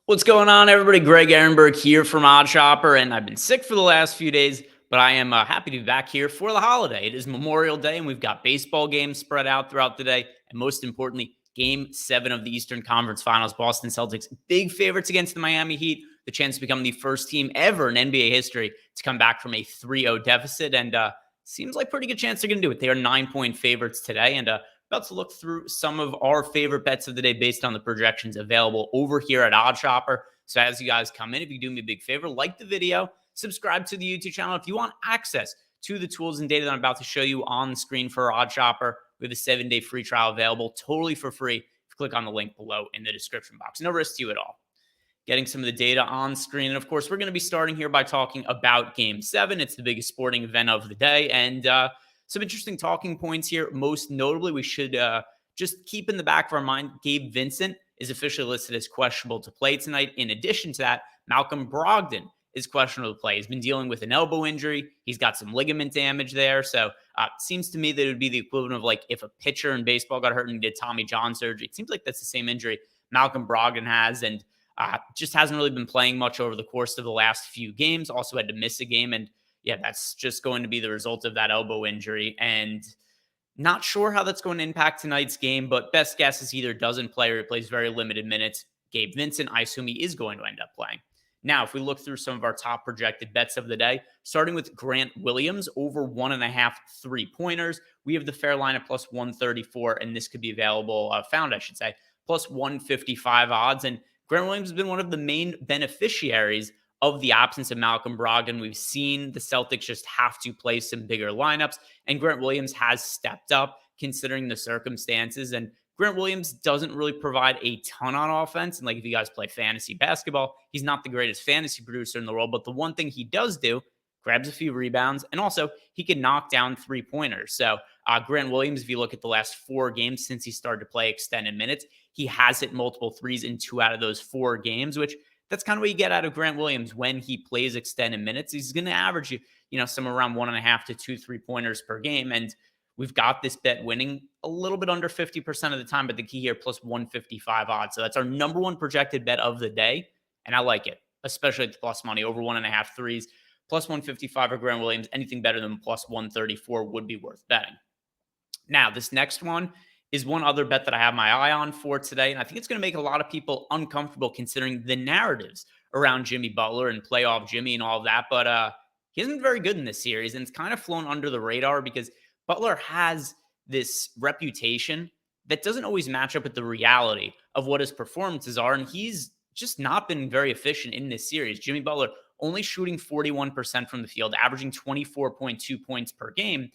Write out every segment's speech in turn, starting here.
What's going on, everybody? Greg Ehrenberg here from Odd Shopper, and I've been sick for the last few days, but I am happy to be back here for the holiday. It is Memorial Day, and we've got baseball games spread out throughout the day, and most importantly, Game 7 of the Eastern Conference Finals. Boston Celtics, big favorites against the Miami Heat, the chance to become the first team ever in NBA history to come back from a 3-0 deficit, and seems like pretty good chance they're going to do it. They are 9-point favorites today, and about to look through some of our favorite bets of the day based on the projections available over here at Odd Shopper. So as you guys come in, if you do me a big favor, like the video, subscribe to the YouTube channel. If you want access to the tools and data that I'm about to show you on the screen for Odd Shopper, we have a 7-day free trial available totally for free. If you click on the link below in the description box. No risk to you at all. Getting some of the data on screen. And of course, we're going to be starting here by talking about Game 7. It's the biggest sporting event of the day. And some interesting talking points here. Most notably, we should just keep in the back of our mind, Gabe Vincent is officially listed as questionable to play tonight. In addition to that, Malcolm Brogdon is questionable to play. He's been dealing with an elbow injury. He's got some ligament damage there. So seems to me that it would be the equivalent of like if a pitcher in baseball got hurt and did Tommy John surgery. It seems like that's the same injury Malcolm Brogdon has. And just hasn't really been playing much over the course of the last few games. Also had to miss a game. And yeah, that's just going to be the result of that elbow injury. And not sure how that's going to impact tonight's game, but best guess is either doesn't play or he plays very limited minutes. Gabe Vincent, I assume he is going to end up playing. Now, if we look through some of our top projected bets of the day, starting with Grant Williams, over 1.5 3-pointers, we have the fair line at plus 134, and this could be available, found, I should say, plus 155 odds. And Grant Williams has been one of the main beneficiaries of the absence of Malcolm Brogdon. We've seen the Celtics just have to play some bigger lineups, and Grant Williams has stepped up considering the circumstances. And Grant Williams doesn't really provide a ton on offense. And like if you guys play fantasy basketball, he's not the greatest fantasy producer in the world. But the one thing he does do, grabs a few rebounds, and also he can knock down 3-pointers. So Grant Williams, if you look at the last 4 games since he started to play extended minutes, he has hit multiple threes in 2 out of those 4 games, which that's kind of what you get out of Grant Williams when he plays extended minutes. He's going to average, somewhere around 1.5 to 2 3-pointers per game. And we've got this bet winning a little bit under 50% of the time, but the key here, plus 155 odds. So that's our number one projected bet of the day. And I like it, especially at the plus money, over 1.5 threes, plus 155 for Grant Williams. Anything better than plus 134 would be worth betting. Now, this next one is one other bet that I have my eye on for today. And I think it's going to make a lot of people uncomfortable considering the narratives around Jimmy Butler and playoff Jimmy and all of that. But he hasn't been very good in this series, and it's kind of flown under the radar because Butler has this reputation that doesn't always match up with the reality of what his performances are. And he's just not been very efficient in this series. Jimmy Butler only shooting 41% from the field, averaging 24.2 points per game.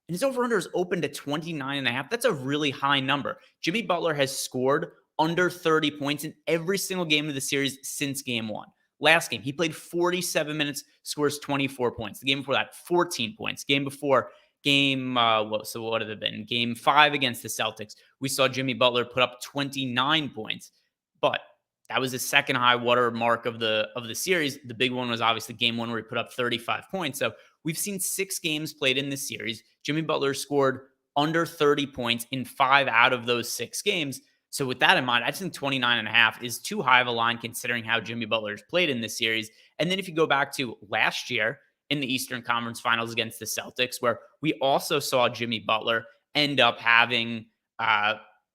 And his over-under is open to 29.5. That's a really high number. Jimmy Butler has scored under 30 points in every single game of the series since game 1. Last game, he played 47 minutes, scores 24 points. The game before that, 14 points. Game before, what have it been? Game 5 against the Celtics, we saw Jimmy Butler put up 29 points. But that was the second high water mark of the series. The big one was obviously game 1 where he put up 35 points. So we've seen 6 games played in this series. Jimmy Butler scored under 30 points in 5 out of those 6 games. So with that in mind, I think 29.5 is too high of a line considering how Jimmy Butler's played in this series. And then if you go back to last year in the Eastern Conference Finals against the Celtics, where we also saw Jimmy Butler end up having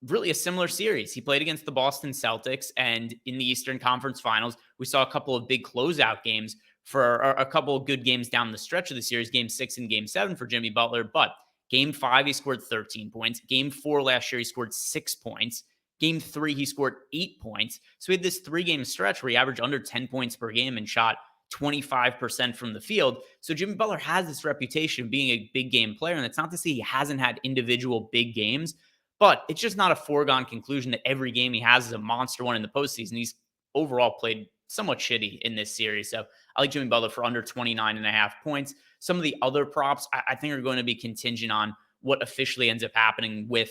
really a similar series. He played against the Boston Celtics, and in the Eastern Conference Finals, we saw a couple of big closeout games for a couple of good games down the stretch of the series, game 6 and game 7 for Jimmy Butler. But game 5, he scored 13 points. Game 4 last year, he scored 6 points. Game 3, he scored 8 points. So we had this 3-game stretch where he averaged under 10 points per game and shot 25% from the field. So Jimmy Butler has this reputation of being a big game player. And that's not to say he hasn't had individual big games, but it's just not a foregone conclusion that every game he has is a monster one in the postseason. He's overall played somewhat shitty in this series. So I like Jimmy Butler for under 29.5 points. Some of the other props I think are going to be contingent on what officially ends up happening with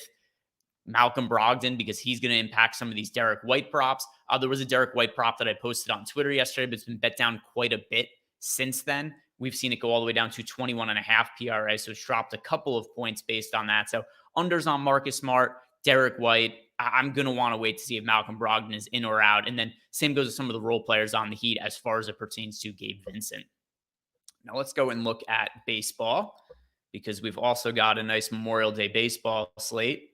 Malcolm Brogdon, because he's going to impact some of these Derek White props. There was a Derek White prop that I posted on Twitter yesterday, but it's been bet down quite a bit since then. We've seen it go all the way down to 21.5 PRA, so it's dropped a couple of points based on that. So unders on Marcus Smart, Derek White, I'm going to want to wait to see if Malcolm Brogdon is in or out. And then same goes with some of the role players on the Heat as far as it pertains to Gabe Vincent. Now let's go and look at baseball because we've also got a nice Memorial Day baseball slate.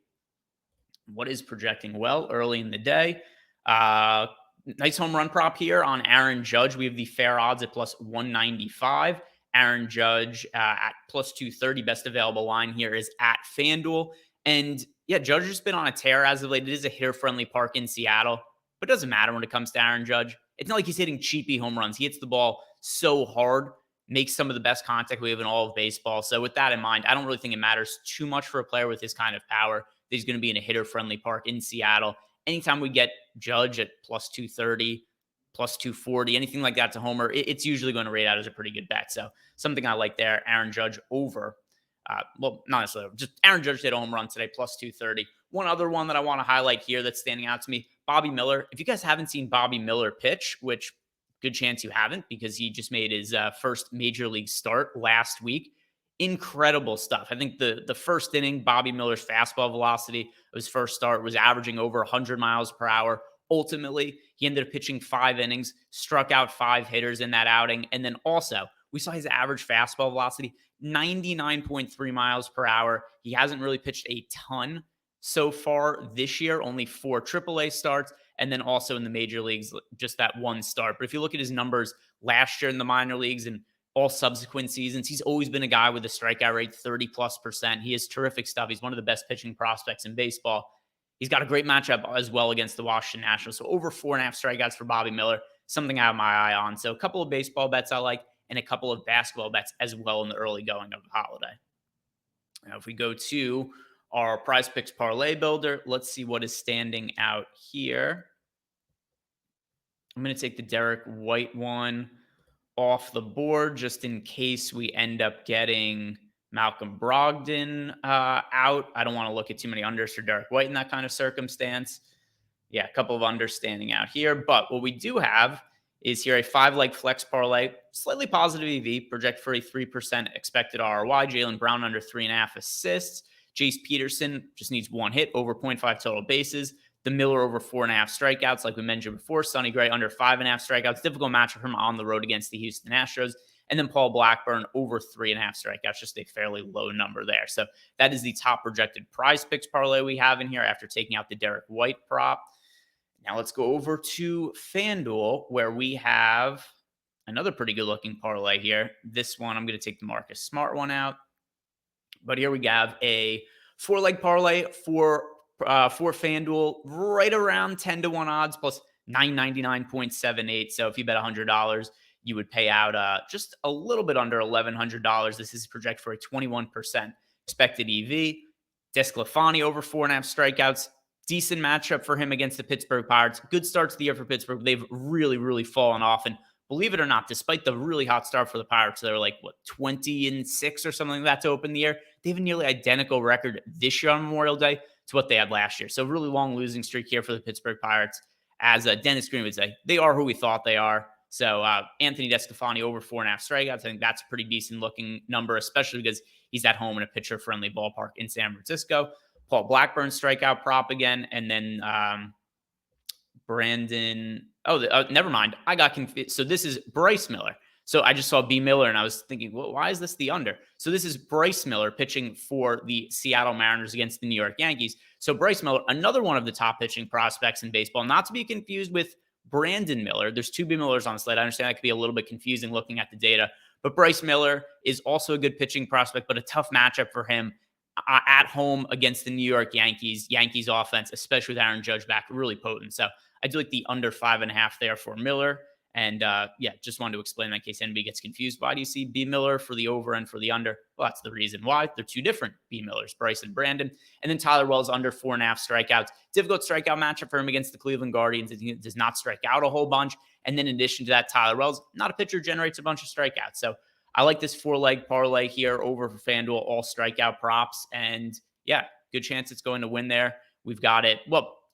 What is projecting well early in the day? Nice home run prop here on Aaron Judge. We have the fair odds at plus 195. Aaron Judge at plus 230. Best available line here is at FanDuel. And yeah, Judge has been on a tear as of late. It is a hitter-friendly park in Seattle, but it doesn't matter when it comes to Aaron Judge. It's not like he's hitting cheapy home runs. He hits the ball so hard, makes some of the best contact we have in all of baseball. So with that in mind, I don't really think it matters too much for a player with his kind of power that he's going to be in a hitter-friendly park in Seattle. Anytime we get Judge at plus 230, plus 240, anything like that to homer, it's usually going to rate out as a pretty good bet. So something I like there, Aaron Judge over. Well, not necessarily, just Aaron Judge did a home run today, plus 230. One other one that I want to highlight here that's standing out to me, Bobby Miller. If you guys haven't seen Bobby Miller pitch, which good chance you haven't because he just made his first major league start last week. Incredible stuff. I think the first inning, Bobby Miller's fastball velocity of his first start was averaging over 100 miles per hour. Ultimately, he ended up pitching 5 innings, struck out 5 hitters in that outing. And then also, we saw his average fastball velocity, 99.3 miles per hour. He hasn't really pitched a ton so far this year, only 4 AAA starts. And then also in the major leagues, just that 1 start. But if you look at his numbers last year in the minor leagues and all subsequent seasons, he's always been a guy with a strikeout rate 30+%. He is terrific stuff. He's one of the best pitching prospects in baseball. He's got a great matchup as well against the Washington Nationals. So over 4.5 strikeouts for Bobby Miller, something I have my eye on. So a couple of baseball bets I like and a couple of basketball bets as well in the early going of the holiday. Now, if we go to our Prize Picks Parlay Builder, let's see what is standing out here. I'm going to take the Derek White one off the board just in case we end up getting Malcolm Brogdon out. I don't want to look at too many unders for Derek White in that kind of circumstance. Yeah, a couple of unders standing out here. But what we do have is here a 5-leg flex parlay, slightly positive EV, project for a 3% expected ROI. Jaylen Brown under 3.5 assists. Jace Peterson just needs 1 hit, over 0.5 total bases. The Miller over 4.5 strikeouts, like we mentioned before. Sonny Gray under 5.5 strikeouts. Difficult matchup for him on the road against the Houston Astros. And then Paul Blackburn over 3.5 strikeouts, just a fairly low number there. So that is the top projected Prize Picks parlay we have in here after taking out the Derek White prop. Now let's go over to FanDuel, where we have another pretty good looking parlay here. This one, I'm going to take the Marcus Smart one out. But here we have a 4-leg parlay for FanDuel, right around 10-1 odds, plus 999.78. So if you bet $100, you would pay out just a little bit under $1,100. This is projected for a 21% expected EV. Desclafani over 4.5 strikeouts. Decent matchup for him against the Pittsburgh Pirates. Good start to the year for Pittsburgh. They've really fallen off. And believe it or not, despite the really hot start for the Pirates, they're like, 20-6 or something like that to open the year. They have a nearly identical record this year on Memorial Day to what they had last year. So really long losing streak here for the Pittsburgh Pirates. As Dennis Green would say, they are who we thought they are. So Anthony Desclafani over 4.5 strikeouts. I think that's a pretty decent looking number, especially because he's at home in a pitcher-friendly ballpark in San Francisco. Paul Blackburn strikeout prop again. And then Brandon. Never mind. I got confused. So this is Bryce Miller. So I just saw B. Miller and I was thinking, well, why is this the under? So this is Bryce Miller pitching for the Seattle Mariners against the New York Yankees. So Bryce Miller, another one of the top pitching prospects in baseball, not to be confused with Brandon Miller. There's 2 B. Millers on the slate. I understand that could be a little bit confusing looking at the data, but Bryce Miller is also a good pitching prospect, but a tough matchup for him at home against the New York Yankees. Yankees offense, especially with Aaron Judge back, really potent. So I do like the under 5.5 there for Miller. And just wanted to explain that in case anybody gets confused. Why do you see B. Miller for the over and for the under? Well, that's the reason why. They're 2 different B. Millers, Bryce and Brandon. And then Tyler Wells under 4.5 strikeouts. Difficult strikeout matchup for him against the Cleveland Guardians. He does not strike out a whole bunch. And then in addition to that, Tyler Wells, not a pitcher, generates a bunch of strikeouts. So I like this 4-leg parlay here over for FanDuel, all strikeout props. And yeah, good chance it's going to win there. We've got it,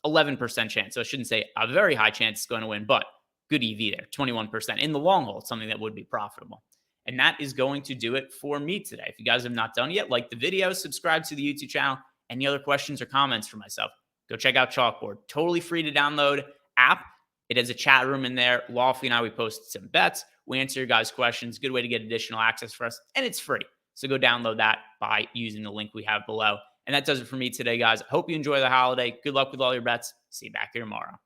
11% chance. So I shouldn't say a very high chance it's going to win, but good EV there, 21%. In the long haul, it's something that would be profitable. And that is going to do it for me today. If you guys have not done it yet, like the video, subscribe to the YouTube channel, any other questions or comments for myself, go check out Chalkboard. Totally free to download app. It has a chat room in there. Lawfully and I, we posted some bets. We answer your guys' questions. Good way to get additional access for us. And it's free. So go download that by using the link we have below. And that does it for me today, guys. I hope you enjoy the holiday. Good luck with all your bets. See you back here tomorrow.